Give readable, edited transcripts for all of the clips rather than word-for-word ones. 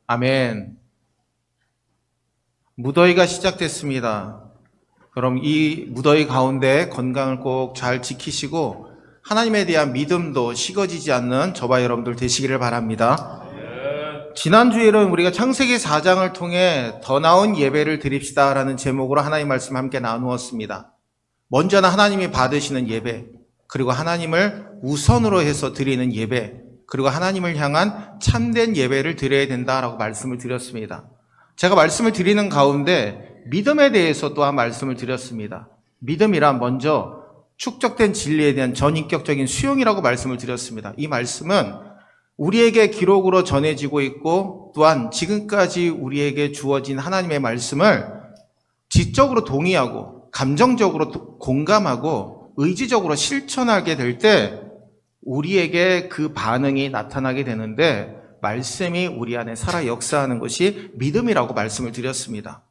아멘. 무더위가 시작됐습니다. 그럼 이 무더위 가운데 건강을 꼭 잘 지키시고 하나님에 대한 믿음도 식어지지 않는 저와 여러분들 되시기를 바랍니다. 지난주에는 우리가 창세기 4장을 통해 더 나은 예배를 드립시다 라는 제목으로 하나님 말씀 함께 나누었습니다. 먼저는 하나님이 받으시는 예배, 그리고 하나님을 우선으로 해서 드리는 예배, 그리고 하나님을 향한 참된 예배를 드려야 된다라고 말씀을 드렸습니다. 제가 말씀을 드리는 가운데 믿음에 대해서 또한 말씀을 드렸습니다. 믿음이란 먼저 축적된 진리에 대한 전인격적인 수용이라고 말씀을 드렸습니다. 이 말씀은 우리에게 기록으로 전해지고 있고 또한 지금까지 우리에게 주어진 하나님의 말씀을 지적으로 동의하고 감정적으로 공감하고 의지적으로 실천하게 될 때 우리에게 그 반응이 나타나게 되는데 말씀이 우리 안에 살아 역사하는 것이 믿음이라고 말씀을 드렸습니다.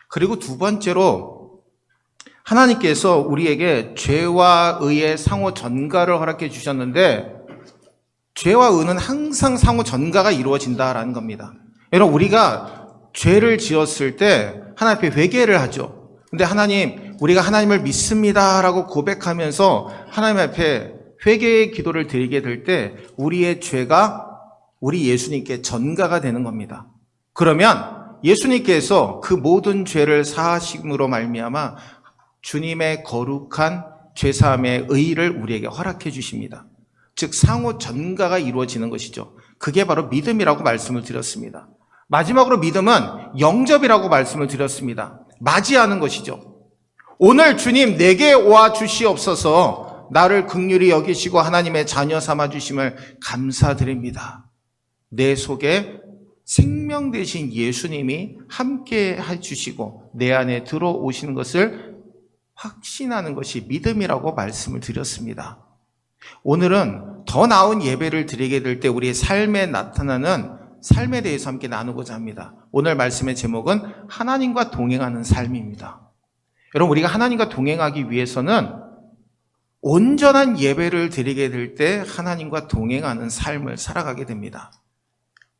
그리고 두 번째로 하나님께서 우리에게 죄와 의의 상호 전가를 허락해 주셨는데 죄와 의는 항상 상호 전가가 이루어진다라는 겁니다. 여러분, 우리가 죄를 지었을 때 하나님 앞에 회개를 하죠. 근데 하나님, 우리가 하나님을 믿습니다라고 고백하면서 하나님 앞에 회개의 기도를 드리게 될 때 우리의 죄가 우리 예수님께 전가가 되는 겁니다. 그러면 예수님께서 그 모든 죄를 사하심으로 말미암아 주님의 거룩한 죄사함의 의의를 우리에게 허락해 주십니다. 즉 상호 전가가 이루어지는 것이죠. 그게 바로 믿음이라고 말씀을 드렸습니다. 마지막으로 믿음은 영접이라고 말씀을 드렸습니다. 맞이하는 것이죠. 오늘 주님 내게 와 주시옵소서, 나를 긍휼히 여기시고 하나님의 자녀 삼아 주심을 감사드립니다. 내 속에 생명 되신 예수님이 함께 해주시고 내 안에 들어오시는 것을 확신하는 것이 믿음이라고 말씀을 드렸습니다. 오늘은 더 나은 예배를 드리게 될 때 우리의 삶에 나타나는 삶에 대해서 함께 나누고자 합니다. 오늘 말씀의 제목은 하나님과 동행하는 삶입니다. 여러분, 우리가 하나님과 동행하기 위해서는 온전한 예배를 드리게 될 때 하나님과 동행하는 삶을 살아가게 됩니다.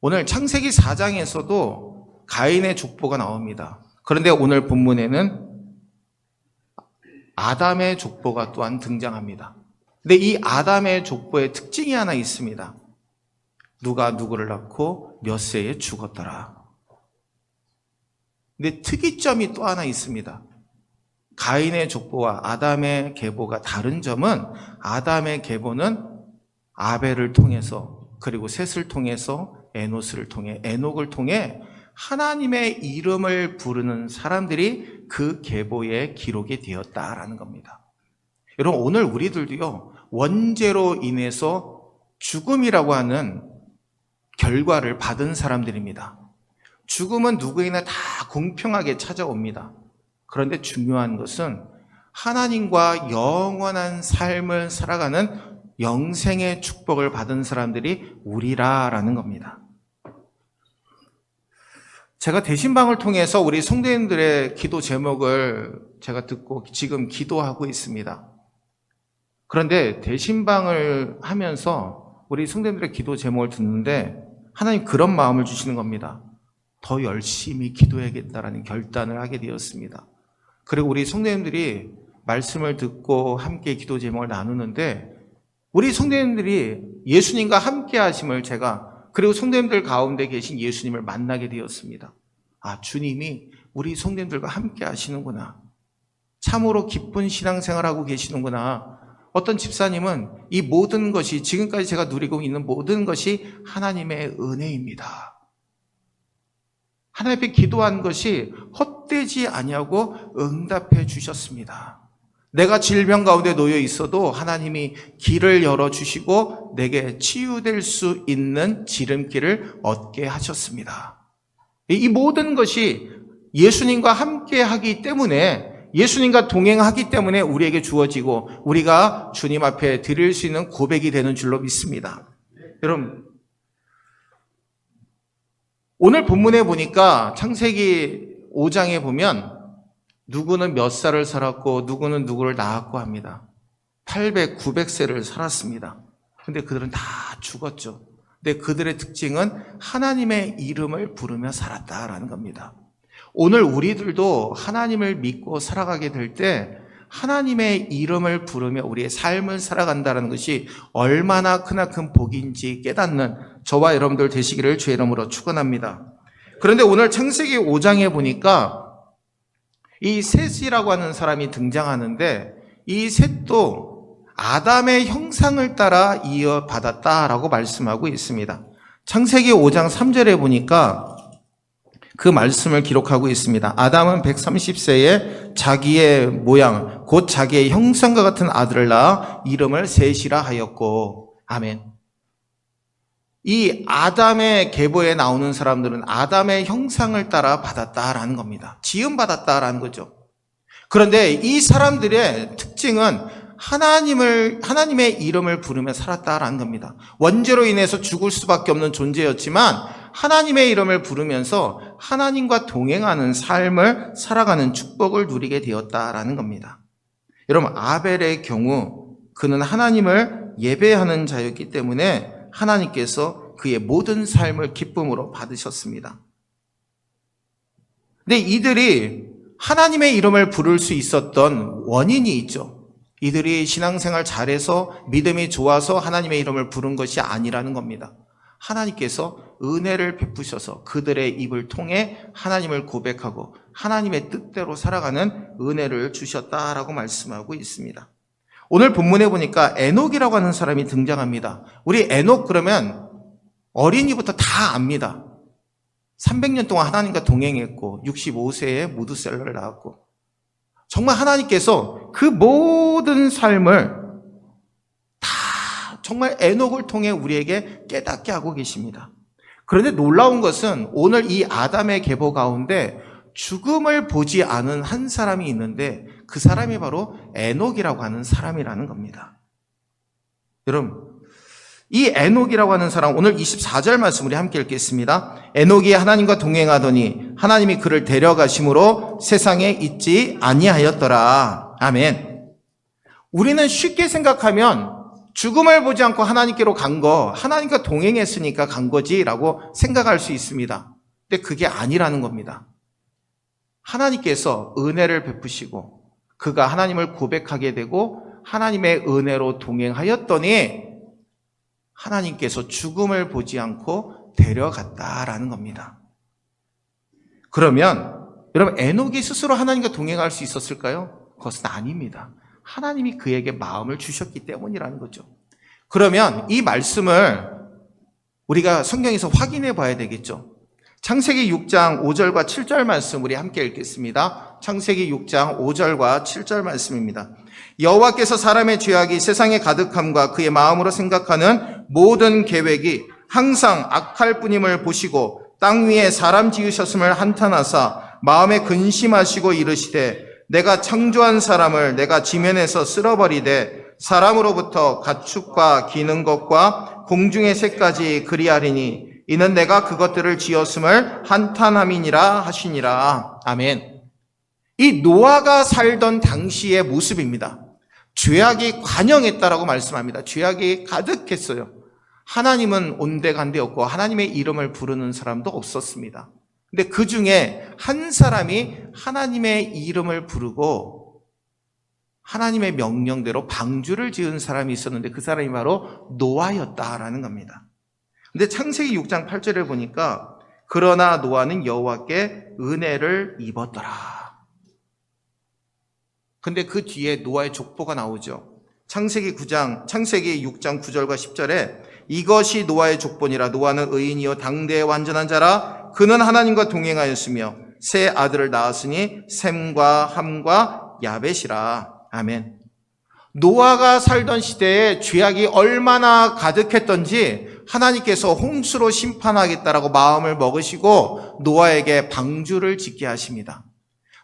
오늘 창세기 4장에서도 가인의 족보가 나옵니다. 그런데 오늘 본문에는 아담의 족보가 또한 등장합니다. 근데 이 아담의 족보의 특징이 하나 있습니다. 누가 누구를 낳고 몇 세에 죽었더라. 근데 특이점이 또 하나 있습니다. 가인의 족보와 아담의 계보가 다른 점은 아담의 계보는 아벨을 통해서, 그리고 셋을 통해서, 에노스를 통해, 에녹을 통해 하나님의 이름을 부르는 사람들이 그 계보에 기록이 되었다라는 겁니다. 여러분, 오늘 우리들도요, 원죄로 인해서 죽음이라고 하는 결과를 받은 사람들입니다. 죽음은 누구에나 다 공평하게 찾아옵니다. 그런데 중요한 것은 하나님과 영원한 삶을 살아가는 영생의 축복을 받은 사람들이 우리라라는 겁니다. 제가 대신방을 통해서 우리 성도님들의 기도 제목을 제가 듣고 지금 기도하고 있습니다. 그런데 대신방을 하면서 우리 성도님들의 기도 제목을 듣는데 하나님 그런 마음을 주시는 겁니다. 더 열심히 기도해야겠다라는 결단을 하게 되었습니다. 그리고 우리 성도님들이 말씀을 듣고 함께 기도 제목을 나누는데 우리 성도님들이 예수님과 함께 하심을 제가, 그리고 성도님들 가운데 계신 예수님을 만나게 되었습니다. 아, 주님이 우리 성도님들과 함께 하시는구나. 참으로 기쁜 신앙생활하고 계시는구나. 어떤 집사님은 이 모든 것이, 지금까지 제가 누리고 있는 모든 것이 하나님의 은혜입니다. 하나님 앞에 기도한 것이 헛되지 아니하고 응답해 주셨습니다. 내가 질병 가운데 놓여 있어도 하나님이 길을 열어주시고 내게 치유될 수 있는 지름길을 얻게 하셨습니다. 이 모든 것이 예수님과 함께 하기 때문에, 예수님과 동행하기 때문에 우리에게 주어지고 우리가 주님 앞에 드릴 수 있는 고백이 되는 줄로 믿습니다. 여러분, 오늘 본문에 보니까 창세기 5장에 보면 누구는 몇 살을 살았고 누구는 누구를 낳았고 합니다. 800, 900세를 살았습니다. 근데 그들은 다 죽었죠. 근데 그들의 특징은 하나님의 이름을 부르며 살았다라는 겁니다. 오늘 우리들도 하나님을 믿고 살아가게 될 때 하나님의 이름을 부르며 우리의 삶을 살아간다는 것이 얼마나 크나큰 복인지 깨닫는 저와 여러분들 되시기를 주의 이름으로 축원합니다. 그런데 오늘 창세기 5장에 보니까 이 셋이라고 하는 사람이 등장하는데 이 셋도 아담의 형상을 따라 이어받았다라고 말씀하고 있습니다. 창세기 5장 3절에 보니까 그 말씀을 기록하고 있습니다. 아담은 130세에 자기의 모양, 곧 자기의 형상과 같은 아들을 낳아 이름을 셋이라 하였고, 아멘. 이 아담의 계보에 나오는 사람들은 아담의 형상을 따라 받았다라는 겁니다. 지음받았다라는 거죠. 그런데 이 사람들의 특징은 하나님의 이름을 부르며 살았다라는 겁니다. 원죄로 인해서 죽을 수밖에 없는 존재였지만 하나님의 이름을 부르면서 하나님과 동행하는 삶을 살아가는 축복을 누리게 되었다라는 겁니다. 여러분, 아벨의 경우 그는 하나님을 예배하는 자였기 때문에 하나님께서 그의 모든 삶을 기쁨으로 받으셨습니다. 근데 이들이 하나님의 이름을 부를 수 있었던 원인이 있죠. 이들이 신앙생활 잘해서 믿음이 좋아서 하나님의 이름을 부른 것이 아니라는 겁니다. 하나님께서 은혜를 베푸셔서 그들의 입을 통해 하나님을 고백하고 하나님의 뜻대로 살아가는 은혜를 주셨다라고 말씀하고 있습니다. 오늘 본문에 보니까 에녹이라고 하는 사람이 등장합니다. 우리 에녹 그러면 어린이부터 다 압니다. 300년 동안 하나님과 동행했고 65세에 무드셀러를 낳았고 정말 하나님께서 그 모든 삶을 다 정말 에녹을 통해 우리에게 깨닫게 하고 계십니다. 그런데 놀라운 것은 오늘 이 아담의 계보 가운데 죽음을 보지 않은 한 사람이 있는데 그 사람이 바로 에녹이라고 하는 사람이라는 겁니다. 여러분, 이 에녹이라고 하는 사람, 오늘 24절 말씀 우리 함께 읽겠습니다. 에녹이 하나님과 동행하더니 하나님이 그를 데려가심으로 세상에 있지 아니하였더라. 아멘. 우리는 쉽게 생각하면 죽음을 보지 않고 하나님께로 간 거, 하나님과 동행했으니까 간 거지라고 생각할 수 있습니다. 근데 그게 아니라는 겁니다. 하나님께서 은혜를 베푸시고 그가 하나님을 고백하게 되고 하나님의 은혜로 동행하였더니 하나님께서 죽음을 보지 않고 데려갔다라는 겁니다. 그러면 여러분, 에녹이 스스로 하나님과 동행할 수 있었을까요? 그것은 아닙니다. 하나님이 그에게 마음을 주셨기 때문이라는 거죠. 그러면 이 말씀을 우리가 성경에서 확인해 봐야 되겠죠. 창세기 6장 5절과 7절 말씀 우리 함께 읽겠습니다. 창세기 6장 5절과 7절 말씀입니다. 여호와께서 사람의 죄악이 세상에 가득함과 그의 마음으로 생각하는 모든 계획이 항상 악할 뿐임을 보시고 땅 위에 사람 지으셨음을 한탄하사 마음에 근심하시고 이르시되 내가 창조한 사람을 내가 지면에서 쓸어버리되 사람으로부터 가축과 기는 것과 공중의 새까지 그리하리니 이는 내가 그것들을 지었음을 한탄함이니라 하시니라. 아멘. 이 노아가 살던 당시의 모습입니다. 죄악이 관영했다라고 말씀합니다. 죄악이 가득했어요. 하나님은 온데간데 없고 하나님의 이름을 부르는 사람도 없었습니다. 근데 그 중에 한 사람이 하나님의 이름을 부르고 하나님의 명령대로 방주를 지은 사람이 있었는데 그 사람이 바로 노아였다라는 겁니다. 근데 창세기 6장 8절에 보니까 그러나 노아는 여호와께 은혜를 입었더라. 근데 그 뒤에 노아의 족보가 나오죠. 창세기 6장 9절과 10절에 이것이 노아의 족보니라. 노아는 의인이요 당대의 완전한 자라. 그는 하나님과 동행하였으며 세 아들을 낳았으니 셈과 함과 야벳이라. 아멘. 노아가 살던 시대에 죄악이 얼마나 가득했던지 하나님께서 홍수로 심판하겠다라고 마음을 먹으시고 노아에게 방주를 짓게 하십니다.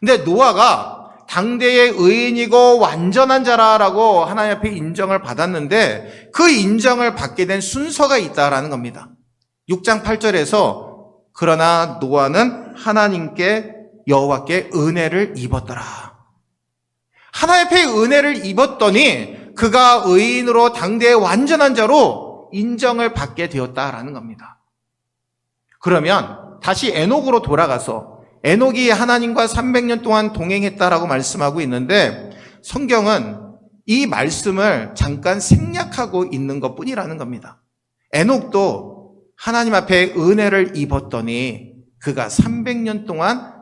근데 노아가 당대의 의인이고 완전한 자라라고 하나님 앞에 인정을 받았는데 그 인정을 받게 된 순서가 있다라는 겁니다. 6장 8절에서 그러나 노아는 하나님께 여호와께 은혜를 입었더라. 하나님 앞에 은혜를 입었더니 그가 의인으로 당대의 완전한 자로 축복으로 인정을 받게 되었다라는 겁니다. 그러면 다시 에녹으로 돌아가서 에녹이 하나님과 300년 동안 동행했다라고 말씀하고 있는데 성경은 이 말씀을 잠깐 생략하고 있는 것뿐이라는 겁니다. 에녹도 하나님 앞에 은혜를 입었더니 그가 300년 동안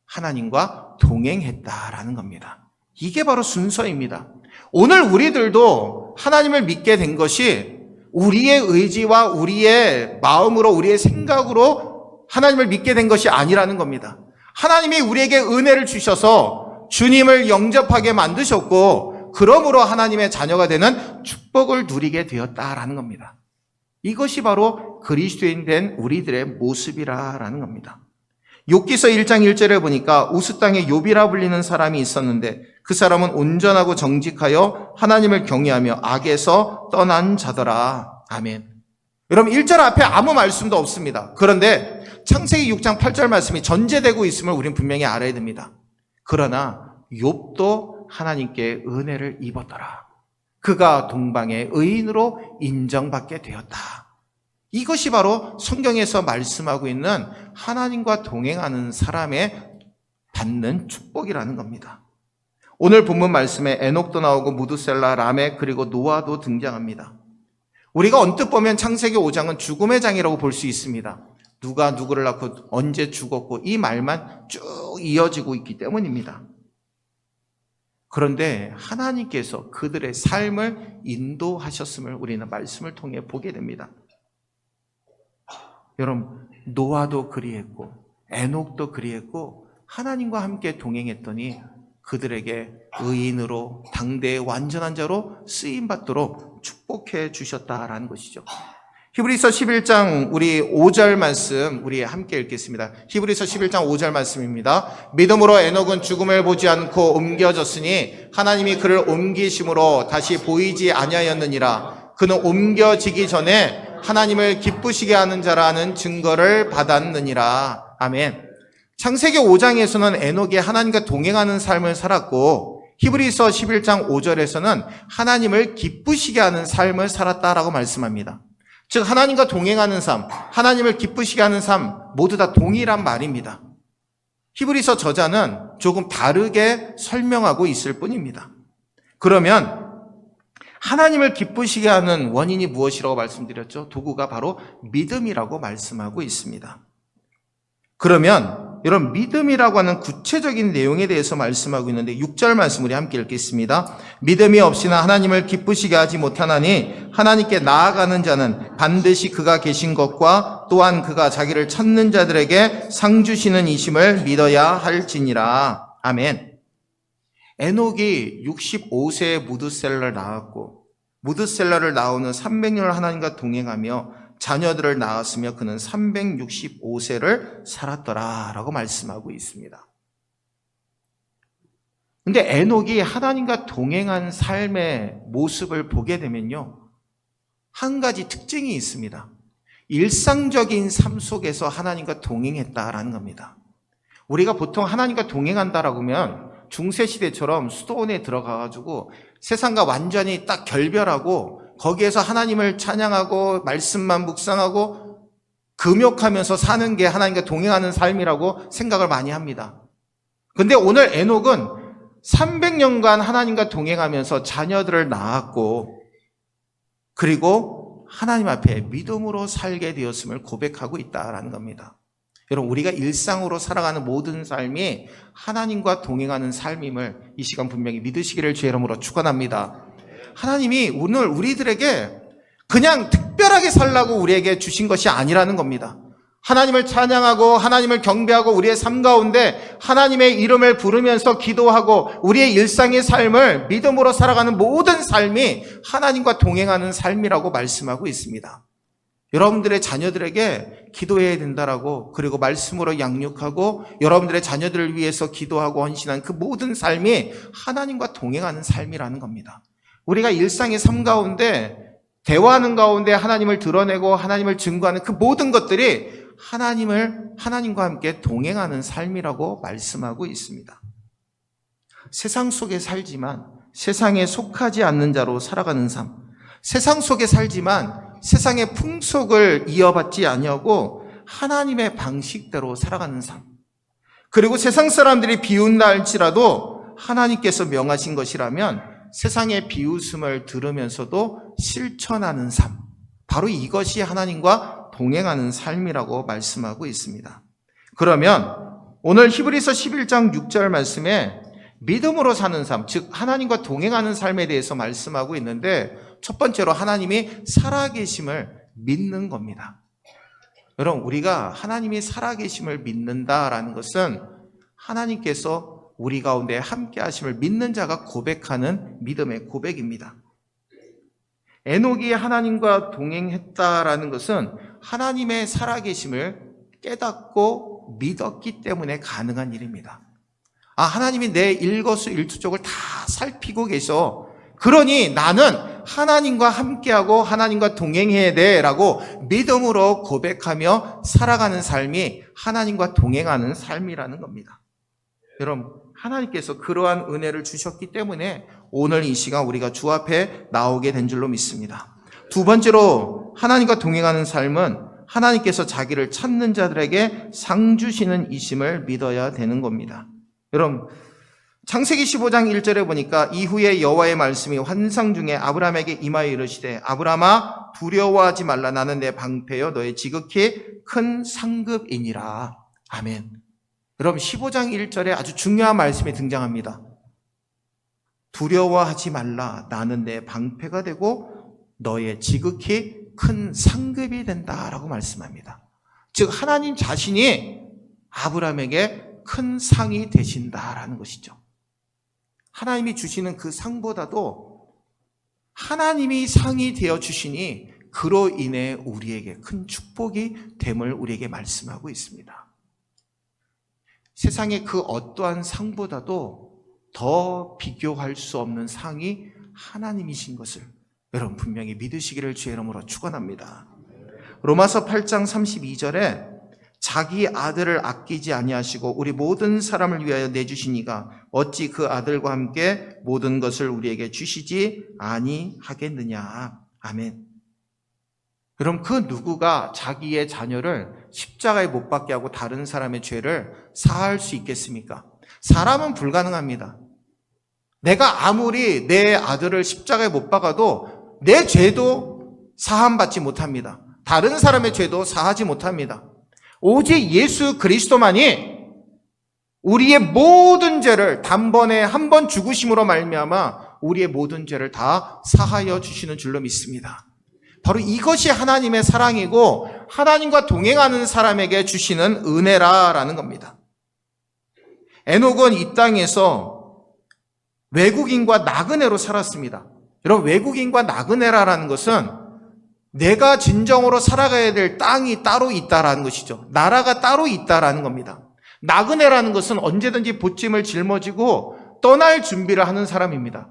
하나님과 동행했다라는 겁니다. 이게 바로 순서입니다. 오늘 우리들도 하나님을 믿게 된 것이 우리의 의지와 우리의 마음으로 우리의 생각으로 하나님을 믿게 된 것이 아니라는 겁니다. 하나님이 우리에게 은혜를 주셔서 주님을 영접하게 만드셨고 그러므로 하나님의 자녀가 되는 축복을 누리게 되었다라는 겁니다. 이것이 바로 그리스도인 된 우리들의 모습이라는 겁니다. 욥기서 1장 1절에 보니까 우스 땅에 욥이라 불리는 사람이 있었는데 그 사람은 온전하고 정직하여 하나님을 경외하며 악에서 떠난 자더라. 아멘. 여러분 1절 앞에 아무 말씀도 없습니다. 그런데 창세기 6장 8절 말씀이 전제되고 있음을 우리는 분명히 알아야 됩니다. 그러나 욥도 하나님께 은혜를 입었더라. 그가 동방의 의인으로 인정받게 되었다. 이것이 바로 성경에서 말씀하고 있는 하나님과 동행하는 사람의 받는 축복이라는 겁니다. 오늘 본문 말씀에 에녹도 나오고 무드셀라, 라멕 그리고 노아도 등장합니다. 우리가 언뜻 보면 창세기 5장은 죽음의 장이라고 볼 수 있습니다. 누가 누구를 낳고 언제 죽었고 이 말만 쭉 이어지고 있기 때문입니다. 그런데 하나님께서 그들의 삶을 인도하셨음을 우리는 말씀을 통해 보게 됩니다. 여러분, 노아도 그리했고 에녹도 그리했고 하나님과 함께 동행했더니 그들에게 의인으로 당대의 완전한 자로 쓰임받도록 축복해 주셨다라는 것이죠. 히브리서 11장 우리 5절 말씀 우리 함께 읽겠습니다. 히브리서 11장 5절 말씀입니다. 믿음으로 에녹은 죽음을 보지 않고 옮겨졌으니 하나님이 그를 옮기심으로 다시 보이지 아니하였느니라. 그는 옮겨지기 전에 하나님을 기쁘시게 하는 자라는 증거를 받았느니라. 아멘. 창세기 5장에서는 에녹이 하나님과 동행하는 삶을 살았고 히브리서 11장 5절에서는 하나님을 기쁘시게 하는 삶을 살았다라고 말씀합니다. 즉 하나님과 동행하는 삶, 하나님을 기쁘시게 하는 삶 모두 다 동일한 말입니다. 히브리서 저자는 조금 다르게 설명하고 있을 뿐입니다. 그러면 하나님을 기쁘시게 하는 원인이 무엇이라고 말씀드렸죠? 도구가 바로 믿음이라고 말씀하고 있습니다. 그러면 여러분 믿음이라고 하는 구체적인 내용에 대해서 말씀하고 있는데 6절 말씀 우리 함께 읽겠습니다. 믿음이 없이나 하나님을 기쁘시게 하지 못하나니 하나님께 나아가는 자는 반드시 그가 계신 것과 또한 그가 자기를 찾는 자들에게 상 주시는 이심을 믿어야 할지니라. 아멘. 에녹이 65세에 무드셀라를 낳았고 무드셀라를 낳은 300년을 하나님과 동행하며 자녀들을 낳았으며 그는 365세를 살았더라라고 말씀하고 있습니다. 근데 에녹이 하나님과 동행한 삶의 모습을 보게 되면요, 한 가지 특징이 있습니다. 일상적인 삶 속에서 하나님과 동행했다라는 겁니다. 우리가 보통 하나님과 동행한다라고 하면 중세시대처럼 수도원에 들어가가지고 세상과 완전히 딱 결별하고 거기에서 하나님을 찬양하고 말씀만 묵상하고 금욕하면서 사는 게 하나님과 동행하는 삶이라고 생각을 많이 합니다. 근데 오늘 에녹은 300년간 하나님과 동행하면서 자녀들을 낳았고 그리고 하나님 앞에 믿음으로 살게 되었음을 고백하고 있다라는 겁니다. 여러분 우리가 일상으로 살아가는 모든 삶이 하나님과 동행하는 삶임을 이 시간 분명히 믿으시기를 주의 이름으로 축원합니다. 하나님이 오늘 우리들에게 그냥 특별하게 살라고 우리에게 주신 것이 아니라는 겁니다. 하나님을 찬양하고 하나님을 경배하고 우리의 삶 가운데 하나님의 이름을 부르면서 기도하고 우리의 일상의 삶을 믿음으로 살아가는 모든 삶이 하나님과 동행하는 삶이라고 말씀하고 있습니다. 여러분들의 자녀들에게 기도해야 된다라고 그리고 말씀으로 양육하고 여러분들의 자녀들을 위해서 기도하고 헌신한 그 모든 삶이 하나님과 동행하는 삶이라는 겁니다. 우리가 일상의 삶 가운데 대화하는 가운데 하나님을 드러내고 하나님을 증거하는 그 모든 것들이 하나님과 함께 동행하는 삶이라고 말씀하고 있습니다. 세상 속에 살지만 세상에 속하지 않는 자로 살아가는 삶, 세상 속에 살지만 세상의 풍속을 이어받지 아니하고 하나님의 방식대로 살아가는 삶. 그리고 세상 사람들이 비웃나 할지라도 하나님께서 명하신 것이라면 세상의 비웃음을 들으면서도 실천하는 삶. 바로 이것이 하나님과 동행하는 삶이라고 말씀하고 있습니다. 그러면 오늘 히브리서 11장 6절 말씀에 믿음으로 사는 삶, 즉 하나님과 동행하는 삶에 대해서 말씀하고 있는데 첫 번째로 하나님이 살아계심을 믿는 겁니다. 여러분, 우리가 하나님이 살아계심을 믿는다라는 것은 하나님께서 우리 가운데 함께 하심을 믿는 자가 고백하는 믿음의 고백입니다. 에녹이 하나님과 동행했다라는 것은 하나님의 살아계심을 깨닫고 믿었기 때문에 가능한 일입니다. 하나님이 내 일거수일투족을 다 살피고 계셔. 그러니 나는 하나님과 함께하고 하나님과 동행해야 돼라고 믿음으로 고백하며 살아가는 삶이 하나님과 동행하는 삶이라는 겁니다. 여러분, 하나님께서 그러한 은혜를 주셨기 때문에 오늘 이 시간 우리가 주 앞에 나오게 된 줄로 믿습니다. 두 번째로 하나님과 동행하는 삶은 하나님께서 자기를 찾는 자들에게 상 주시는 이심을 믿어야 되는 겁니다. 여러분, 창세기 15장 1절에 보니까 이후에 여호와의 말씀이 환상 중에 아브라함에게 임하여 이르시되 아브라함아 두려워하지 말라. 나는 내 방패여 너의 지극히 큰 상급이니라. 아멘. 여러분, 15장 1절에 아주 중요한 말씀이 등장합니다. 두려워하지 말라. 나는 내 방패가 되고 너의 지극히 큰 상급이 된다라고 말씀합니다. 즉 하나님 자신이 아브라함에게 큰 상이 되신다라는 것이죠. 하나님이 주시는 그 상보다도 하나님이 상이 되어 주시니 그로 인해 우리에게 큰 축복이 됨을 우리에게 말씀하고 있습니다. 세상의 그 어떠한 상보다도 더 비교할 수 없는 상이 하나님이신 것을 여러분 분명히 믿으시기를 주의 이름으로 축원합니다. 로마서 8장 32절에 자기 아들을 아끼지 아니하시고 우리 모든 사람을 위하여 내주시니가 어찌 그 아들과 함께 모든 것을 우리에게 주시지 아니하겠느냐. 아멘. 여러분, 그 누구가 자기의 자녀를 십자가에 못 박게 하고 다른 사람의 죄를 사할 수 있겠습니까? 사람은 불가능합니다. 내가 아무리 내 아들을 십자가에 못 박아도 내 죄도 사함받지 못합니다. 다른 사람의 죄도 사하지 못합니다. 오직 예수 그리스도만이 우리의 모든 죄를 단번에 한 번 죽으심으로 말미암아 우리의 모든 죄를 다 사하여 주시는 줄로 믿습니다. 바로 이것이 하나님의 사랑이고 하나님과 동행하는 사람에게 주시는 은혜라라는 겁니다. 에녹은 이 땅에서 외국인과 나그네로 살았습니다. 여러분, 외국인과 나그네라는 것은 내가 진정으로 살아가야 될 땅이 따로 있다라는 것이죠. 나라가 따로 있다라는 겁니다. 나그네라는 것은 언제든지 보찜을 짊어지고 떠날 준비를 하는 사람입니다.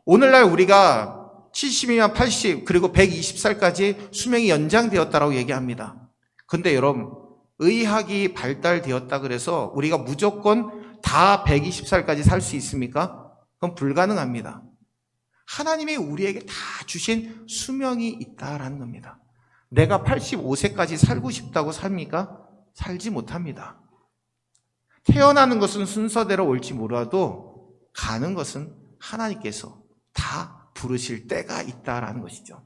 오늘날 우리가 70이나 80 그리고 120살까지 수명이 연장되었다라고 얘기합니다. 근데 여러분, 의학이 발달되었다 그래서 우리가 무조건 다 120살까지 살 수 있습니까? 그건 불가능합니다. 하나님이 우리에게 다 주신 수명이 있다라는 겁니다. 내가 85세까지 살고 싶다고 삽니까? 살지 못합니다. 태어나는 것은 순서대로 올지 몰라도 가는 것은 하나님께서 다 부르실 때가 있다라는 것이죠.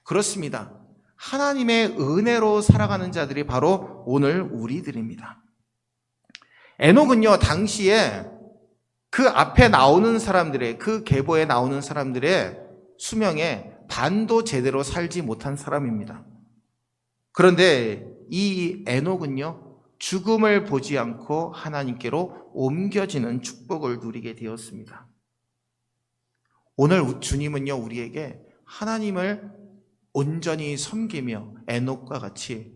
그렇습니다. 하나님의 은혜로 살아가는 자들이 바로 오늘 우리들입니다. 에녹은요, 당시에 그 앞에 나오는 사람들의, 그 계보에 나오는 사람들의 수명에 반도 제대로 살지 못한 사람입니다. 그런데 이 에녹은요, 죽음을 보지 않고 하나님께로 옮겨지는 축복을 누리게 되었습니다. 오늘 주님은요, 우리에게 하나님을 온전히 섬기며 에녹과 같이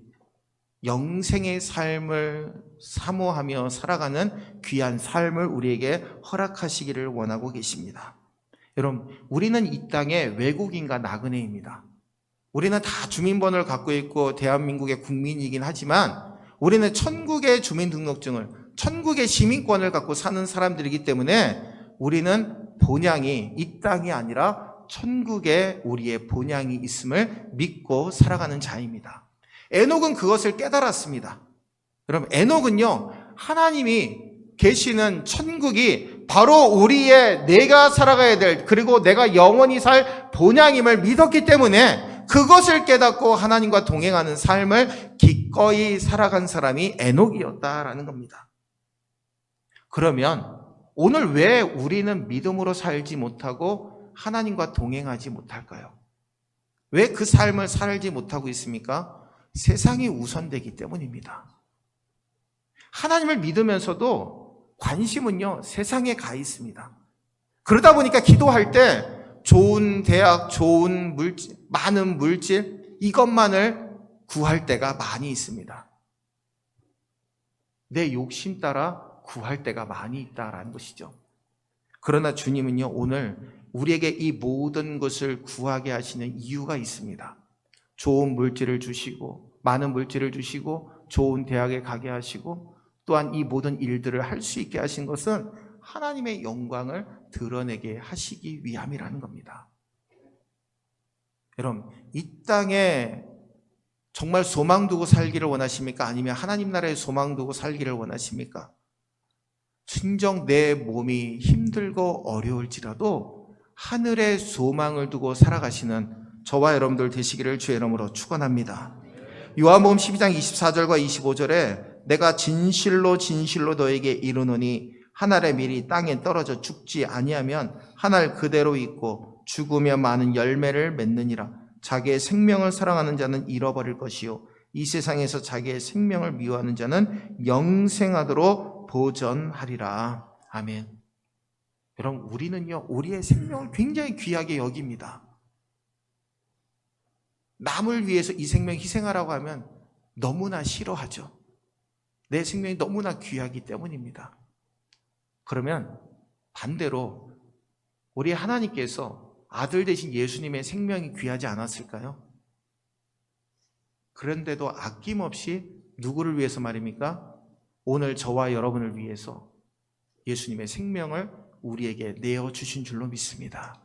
영생의 삶을 사모하며 살아가는 귀한 삶을 우리에게 허락하시기를 원하고 계십니다. 여러분, 우리는 이 땅의 외국인과 나그네입니다. 우리는 다 주민번호를 갖고 있고 대한민국의 국민이긴 하지만 우리는 천국의 주민등록증을, 천국의 시민권을 갖고 사는 사람들이기 때문에 우리는 본향이 이 땅이 아니라 천국에 우리의 본향이 있음을 믿고 살아가는 자입니다. 에녹은 그것을 깨달았습니다. 여러분, 에녹은요, 하나님이 계시는 천국이 바로 우리의 내가 살아가야 될, 그리고 내가 영원히 살 본향임을 믿었기 때문에 그것을 깨닫고 하나님과 동행하는 삶을 기꺼이 살아간 사람이 에녹이었다라는 겁니다. 그러면 오늘 왜 우리는 믿음으로 살지 못하고 하나님과 동행하지 못할까요? 왜 그 삶을 살지 못하고 있습니까? 세상이 우선되기 때문입니다. 하나님을 믿으면서도 관심은요, 세상에 가 있습니다. 그러다 보니까 기도할 때 좋은 대학, 좋은 물질, 많은 물질, 이것만을 구할 때가 많이 있습니다. 내 욕심 따라 구할 때가 많이 있다라는 것이죠. 그러나 주님은요, 오늘 우리에게 이 모든 것을 구하게 하시는 이유가 있습니다. 좋은 물질을 주시고, 많은 물질을 주시고, 좋은 대학에 가게 하시고, 또한 이 모든 일들을 할 수 있게 하신 것은 하나님의 영광을 드러내게 하시기 위함이라는 겁니다. 여러분, 이 땅에 정말 소망 두고 살기를 원하십니까? 아니면 하나님 나라에 소망 두고 살기를 원하십니까? 진정 내 몸이 힘들고 어려울지라도 하늘에 소망을 두고 살아가시는 저와 여러분들 되시기를 주의 이름으로 축원합니다. 요한복음 12장 24절과 25절에 내가 진실로 진실로 너에게 이르노니 한 알의 밀이 땅에 떨어져 죽지 아니하면 한 알 그대로 있고 죽으며 많은 열매를 맺느니라. 자기의 생명을 사랑하는 자는 잃어버릴 것이요 이 세상에서 자기의 생명을 미워하는 자는 영생하도록 보전하리라. 아멘. 여러분, 우리는요, 우리의 생명을 굉장히 귀하게 여깁니다. 남을 위해서 이 생명 희생하라고 하면 너무나 싫어하죠. 내 생명이 너무나 귀하기 때문입니다. 그러면 반대로 우리 하나님께서 아들 되신 예수님의 생명이 귀하지 않았을까요? 그런데도 아낌없이 누구를 위해서 말입니까? 오늘 저와 여러분을 위해서 예수님의 생명을 우리에게 내어주신 줄로 믿습니다.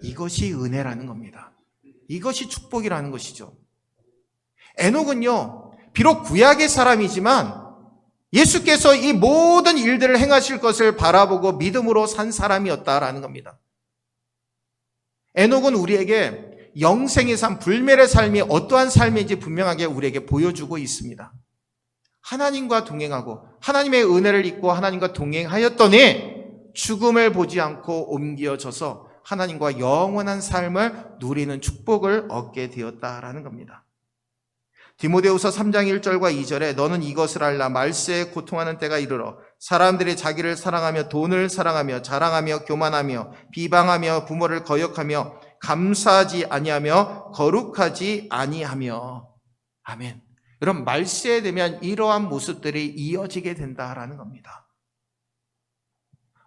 이것이 은혜라는 겁니다. 이것이 축복이라는 것이죠. 에녹은요, 비록 구약의 사람이지만 예수께서 이 모든 일들을 행하실 것을 바라보고 믿음으로 산 사람이었다라는 겁니다. 에녹은 우리에게 영생의 삶, 불멸의 삶이 어떠한 삶인지 분명하게 우리에게 보여주고 있습니다. 하나님과 동행하고 하나님의 은혜를 입고 하나님과 동행하였더니 죽음을 보지 않고 옮겨져서 하나님과 영원한 삶을 누리는 축복을 얻게 되었다라는 겁니다. 디모데후서 3장 1절과 2절에 너는 이것을 알라. 말세에 고통하는 때가 이르러 사람들이 자기를 사랑하며 돈을 사랑하며 자랑하며 교만하며 비방하며 부모를 거역하며 감사하지 아니하며 거룩하지 아니하며. 아멘. 여러분, 말세에 되면 이러한 모습들이 이어지게 된다라는 겁니다.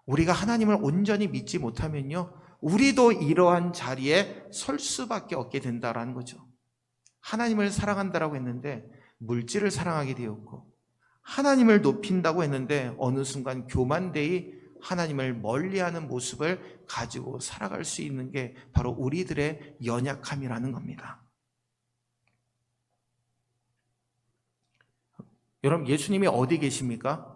우리가 하나님을 온전히 믿지 못하면요, 우리도 이러한 자리에 설 수밖에 없게 된다라는 거죠. 하나님을 사랑한다라고 했는데 물질을 사랑하게 되었고, 하나님을 높인다고 했는데 어느 순간 교만되이 하나님을 멀리하는 모습을 가지고 살아갈 수 있는 게 바로 우리들의 연약함이라는 겁니다. 여러분, 예수님이 어디 계십니까?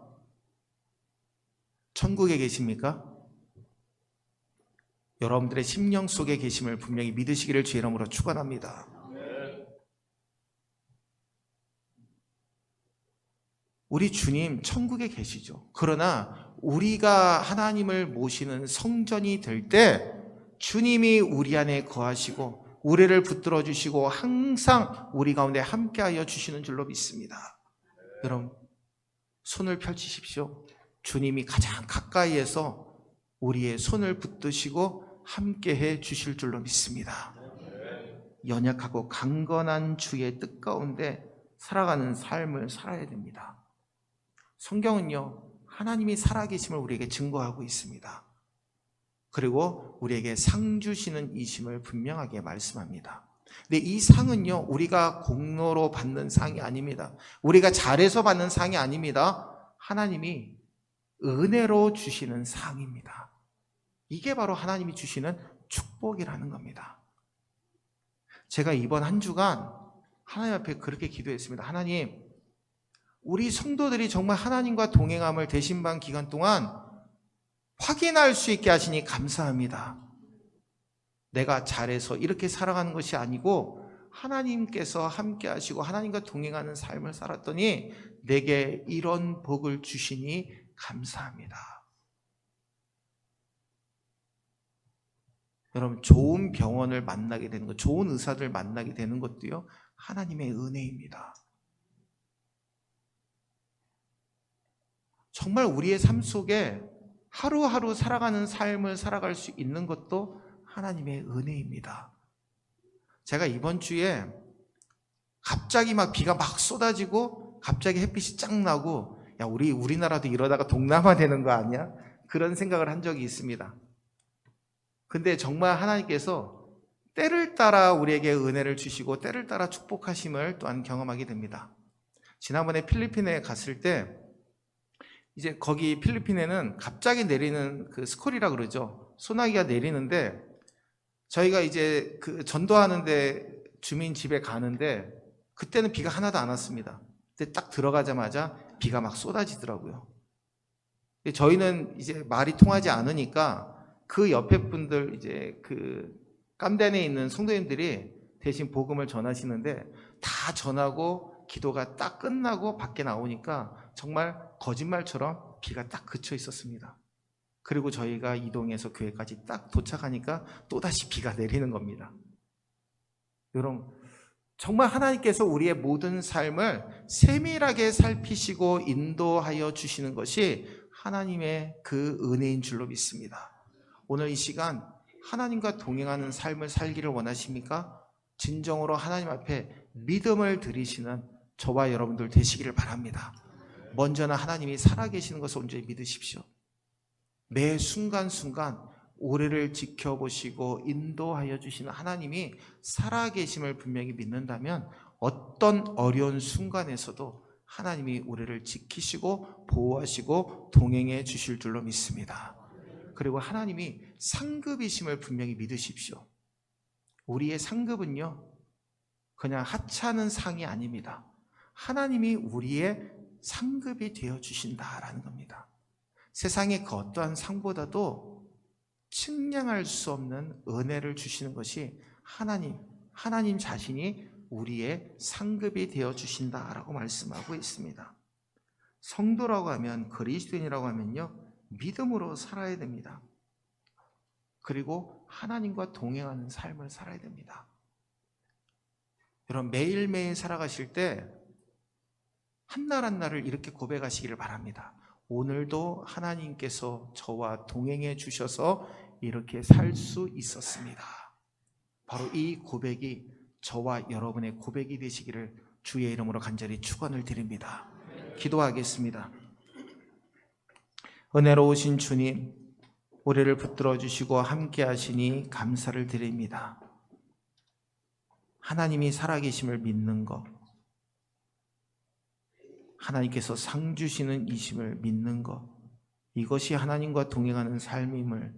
천국에 계십니까? 여러분들의 심령 속에 계심을 분명히 믿으시기를 주의 이름으로 축원합니다. 우리 주님 천국에 계시죠. 그러나 우리가 하나님을 모시는 성전이 될 때 주님이 우리 안에 거하시고 우리를 붙들어 주시고 항상 우리 가운데 함께하여 주시는 줄로 믿습니다. 여러분, 손을 펼치십시오. 주님이 가장 가까이에서 우리의 손을 붙드시고 함께해 주실 줄로 믿습니다. 연약하고 강건한 주의 뜻 가운데 살아가는 삶을 살아야 됩니다. 성경은요, 하나님이 살아계심을 우리에게 증거하고 있습니다. 그리고 우리에게 상 주시는 이심을 분명하게 말씀합니다. 근데 이 상은요, 우리가 공로로 받는 상이 아닙니다. 우리가 잘해서 받는 상이 아닙니다. 하나님이 은혜로 주시는 상입니다. 이게 바로 하나님이 주시는 축복이라는 겁니다. 제가 이번 한 주간 하나님 앞에 그렇게 기도했습니다. 하나님, 우리 성도들이 정말 하나님과 동행함을 대신반 기간 동안 확인할 수 있게 하시니 감사합니다. 내가 잘해서 이렇게 살아가는 것이 아니고 하나님께서 함께 하시고 하나님과 동행하는 삶을 살았더니 내게 이런 복을 주시니 감사합니다. 여러분, 좋은 병원을 만나게 되는 것, 좋은 의사들 만나게 되는 것도요, 하나님의 은혜입니다. 정말 우리의 삶 속에 하루하루 살아가는 삶을 살아갈 수 있는 것도 하나님의 은혜입니다. 제가 이번 주에 갑자기 막 비가 막 쏟아지고 갑자기 햇빛이 쫙 나고, 야, 우리나라도 이러다가 동남아 되는 거 아니야? 그런 생각을 한 적이 있습니다. 근데 정말 하나님께서 때를 따라 우리에게 은혜를 주시고 때를 따라 축복하심을 또한 경험하게 됩니다. 지난번에 필리핀에 갔을 때 이제 거기 필리핀에는 갑자기 내리는 그 스콜이라 그러죠. 소나기가 내리는데 저희가 이제 그 전도하는데 주민 집에 가는데 그때는 비가 하나도 안 왔습니다. 근데 딱 들어가자마자 비가 막 쏟아지더라고요. 저희는 이제 말이 통하지 않으니까 그 옆에 분들 이제 그 깜단에 있는 성도님들이 대신 복음을 전하시는데 다 전하고 기도가 딱 끝나고 밖에 나오니까 정말 거짓말처럼 비가 딱 그쳐 있었습니다. 그리고 저희가 이동해서 교회까지 딱 도착하니까 또다시 비가 내리는 겁니다. 여러분, 정말 하나님께서 우리의 모든 삶을 세밀하게 살피시고 인도하여 주시는 것이 하나님의 그 은혜인 줄로 믿습니다. 오늘 이 시간 하나님과 동행하는 삶을 살기를 원하십니까? 진정으로 하나님 앞에 믿음을 드리시는 저와 여러분들 되시기를 바랍니다. 먼저는 하나님이 살아계시는 것을 온전히 믿으십시오. 매 순간순간 우리를 지켜보시고 인도하여 주시는 하나님이 살아계심을 분명히 믿는다면 어떤 어려운 순간에서도 하나님이 우리를 지키시고 보호하시고 동행해 주실 줄로 믿습니다. 그리고 하나님이 상급이심을 분명히 믿으십시오. 우리의 상급은요, 그냥 하찮은 상이 아닙니다. 하나님이 우리의 상급이 되어 주신다라는 겁니다. 세상의 그 어떠한 상보다도 측량할 수 없는 은혜를 주시는 것이 하나님 자신이 우리의 상급이 되어 주신다라고 말씀하고 있습니다. 성도라고 하면, 그리스도인이라고 하면요, 믿음으로 살아야 됩니다. 그리고 하나님과 동행하는 삶을 살아야 됩니다. 여러분, 매일매일 살아가실 때 한날 한날을 이렇게 고백하시기를 바랍니다. 오늘도 하나님께서 저와 동행해 주셔서 이렇게 살 수 있었습니다. 바로 이 고백이 저와 여러분의 고백이 되시기를 주의 이름으로 간절히 축원을 드립니다. 기도하겠습니다. 은혜로우신 주님, 우리를 붙들어 주시고 함께 하시니 감사를 드립니다. 하나님이 살아계심을 믿는 것, 하나님께서 상 주시는 이심을 믿는 것, 이것이 하나님과 동행하는 삶임을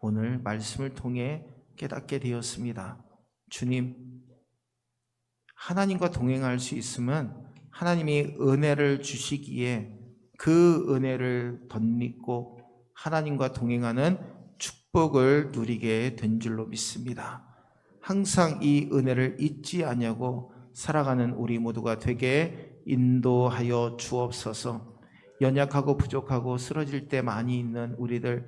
오늘 말씀을 통해 깨닫게 되었습니다. 주님, 하나님과 동행할 수 있으면 하나님이 은혜를 주시기에 그 은혜를 덧입고 하나님과 동행하는 축복을 누리게 된 줄로 믿습니다. 항상 이 은혜를 잊지 아니하고 살아가는 우리 모두가 되게 인도하여 주옵소서. 연약하고 부족하고 쓰러질 때 많이 있는 우리들,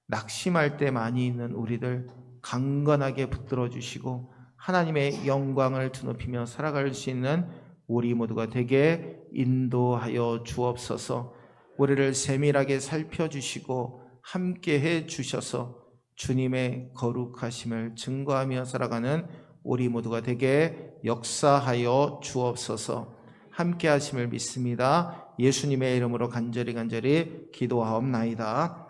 낙심할 때 많이 있는 우리들 강건하게 붙들어 주시고 하나님의 영광을 드높이며 살아갈 수 있는 우리 모두가 되게 인도하여 주옵소서. 우리를 세밀하게 살펴주시고 함께해 주셔서 주님의 거룩하심을 증거하며 살아가는 우리 모두가 되게 역사하여 주옵소서. 함께 하심을 믿습니다. 예수님의 이름으로 간절히 기도하옵나이다.